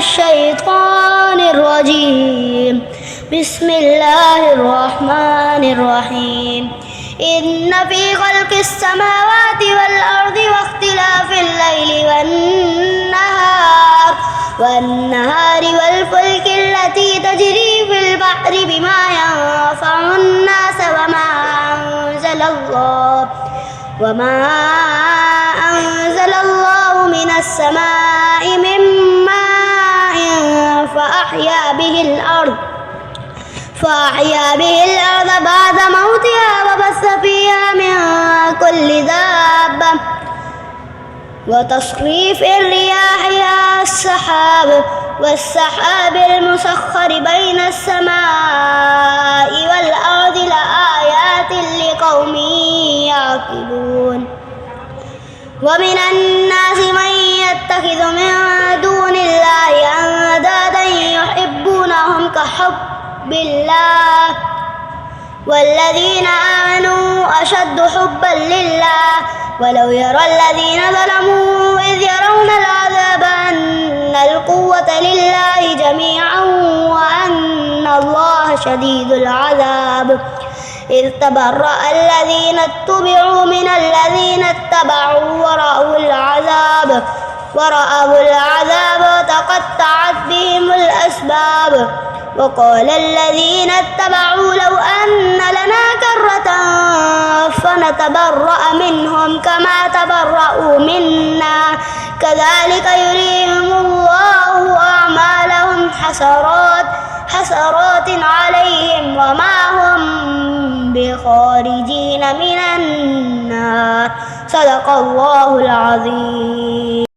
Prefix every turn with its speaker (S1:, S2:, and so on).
S1: الشيطان الرجيم. بسم الله الرحمن الرحيم. إن في خلق السماوات والأرض واختلاف الليل والنهار والفلك التي تجري في البحر بما ينفع الناس وما أنزل الله من السماء من ماء فأحيا به الأرض بعد موتها وبث فيها من كل دابة وتصريف الرياح والسحاب المسخر بين السماء والأرض لآيات لقوم يعقلون. ومن الناس من يتخذ من دون الله أندادا يحبونهم كحب الله والذين آمنوا أشد حبا لله. ولو يرى الذين ظلموا إذ يرون العذاب أن القوة لله جميعا وأن الله شديد العذاب. إذ تبرأ الذين اتبعوا من الذين اتبعوا ورأوا العذاب وتقطعت بهم الأسباب. وقال الذين اتبعوا لو أن لنا كرة فنتبرأ منهم كما تبرأوا منا كذلك يريهم الله أعمالهم حسرات عليهم وما هم بخارجين من النار. صدق الله العظيم.